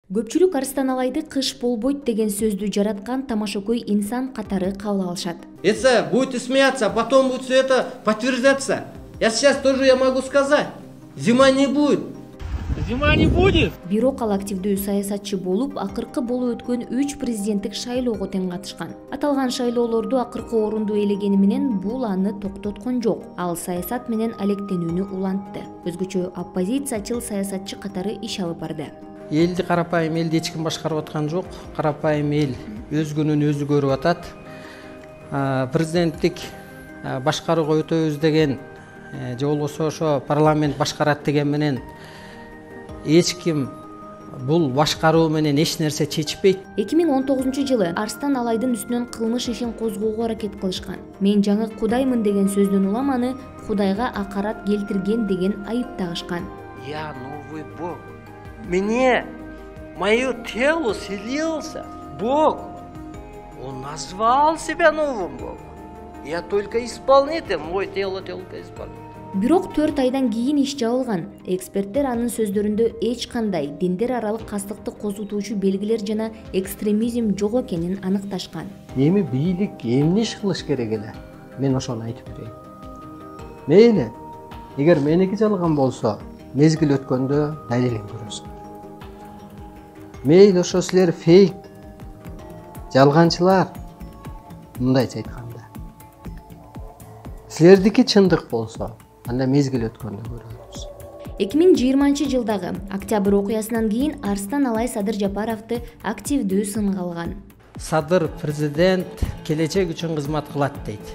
Көпчүлүк Арыстан Алайды кыш болбойт деген сөздү жараткан тамашакөй инсан катары кабыл алышат. Это будет смеяться, а потом будет все это подтверждаться. Я сейчас тоже могу сказать. Зима не будет. Зима не будет. Бирок ал активдүү саясатчы болуп, акыркы болуп өткөн 3 президенттик шайлоого тең катышкан. Аталган шайлоолорду акыркы орунду ээлегени менен бул аны токтоткон жок. Ал саясат менен алектенүүнү улантты. Өзгөчө оппозициячыл саясатчы катары иш алып барды. Элди карапайым элди эч ким башкарып аткан жок. Карапайым эл өз күнүн өзү көрүп атат. Президенттик башкарууга өтөбүз деген же болбосо ошо парламент башкарат деген менен эч ким бул башкаруу менен эч нерсе чечпейт. 2019-жылы Арыстан Алайдын үстүнөн кылмыш ишин козгоого аракет кылышкан. Мен жаңы Кудаймын деген сөздөн улам аны Кудайга акарат келтирген деген айып тагышкан. Я новый Бог. Мне, мое тело селился Бог. Он назвал себя новым Богом. Я только исполнитель, мое тело только исполнитель. Бирок 4 айдан кийин иш жабылган. Эксперттер анын сөздөрүндө эч кандай диндер аралык кастыкты козутуучу белгилер жана экстремизм жок экенин аныкташкан. Эми бийлик эмне иш кылыш керек эле? Мен ошону айтып берейин. Мейли, эгер меники жалган болсо, мезгил өткөндө далилин көрөсүңөр. Мейли ошо силер фейк, жалганчылар, мындайча айтканда. Силердики чындык болсо, анда мезгил өткөндө көрөбүз. 2020-жылдагы октябрь окуясынан кийин Арыстан Алай Садыр Жапаровду активдүү сынга алган. Садыр президент келечек үчүн кызмат кылат дейт.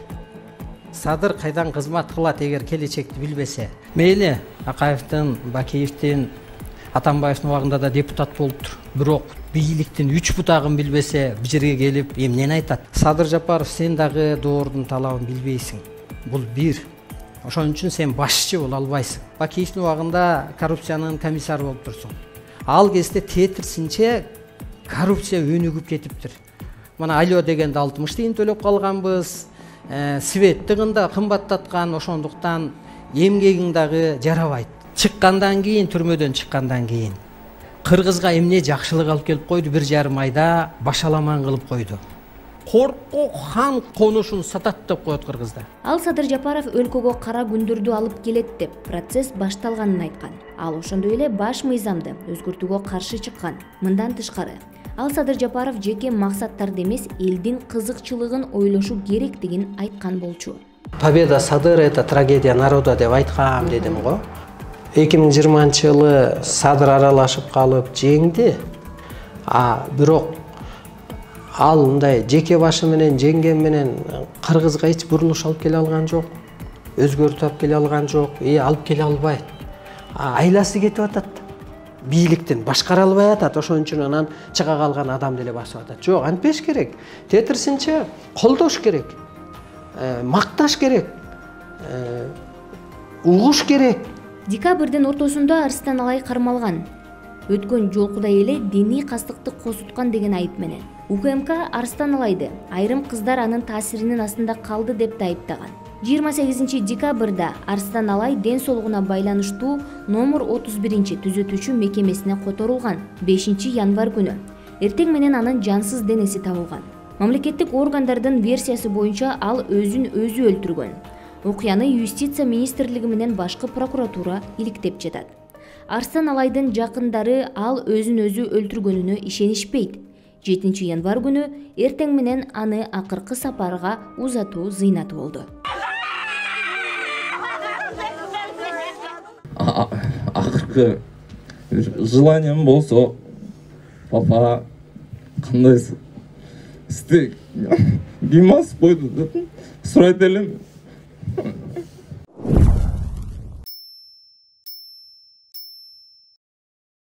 Садыр кайдан кызмат кылат эгер келечекти билбесе? Мейли Акаевдин, Бакиевдин, Атамбаевдин убагында да депутат болуптур. Бирок бийликтин 3 бутагын билбесе, бу жерге келип эмнени айтат? Садыр Жапаров, сен дагы доордун талабын билбейсиң. Бул бир. Ошон үчүн сен башчы боло албайсың. Бакиевдин убагында коррупциянын комиссары болуп турсуң. Ал кезде тетирсинче коррупция өнүгүп кетиптир. Мына алё дегенде 60 тиын төлөп калганбыз. Свет тыгында кымбаттаткан, ошондуктан эмгегиң дагы жарабайт. Чыккандан кийин, түрмөдөн чыккандан кийин кыргызга эмне жакшылык алып келип койду, 1,5 айда башаламан кылып койду. Коркок хан конушун сатат деп коет кыргызда. Ал Садыр Жапаров өлкөгө кара күндөрдү алып келет деп процесс башталганын айткан. Ал ошондой эле баш мыйзамды өзгөртүүгө каршы чыккан. Мындан тышкары, ал Садыр Жапаров жеке максаттарды эмес, элдин кызыкчылыгын ойлошу керектигин айткан болчу. Победа Садыр — это трагедия народа деп айткам дедим го. 2020-жылы Садыр аралашып калып жеңди. Бирок ал мындай жеке башы менен жеңген менен кыргызга эч бурулуш алып келе алган жок. Өзгөртүп алып келе алган жок. Алып келе албайт. Айласы кетип атат. Бийликтин башкара албай атат. Ошон үчүн анан чыга калган адам деле басып атат. Жок, антпеш керек. Тетирсинче колдош керек. Макташ керек. Угуш керек. Декабрдын ортосунда Арыстан Алай кармалган. Өткөн жолкудай эле диний кастыкты козуткан деген айып менен. УКМК Арыстан Алайды айрым кыздар анын таасиринин астында калды деп да айыптаган. 28 декабрда Арыстан Алай ден соолугуна байланыштуу номер 31 түзөтүүчү мекемесине которулган. 5 январь күнү эртең менен анын жансыз денеси табылган. Мамлекеттик органдардын версиясы боюнча ал өзүн өзү өлтүргөн. Окуяны юстиция министрлиги менен башкы прокуратура иликтеп жатат. Арыстан Алайдын жакындары ал өзүн өзү өлтүргөнүнө ишенишпейт. 7 январь күнү эртең менен аны акыркы сапарга узатуу зыйнаты болду. Акыркы желанием болсо, папа, кандайсың? Сте ким асып койду деп сурайт элем.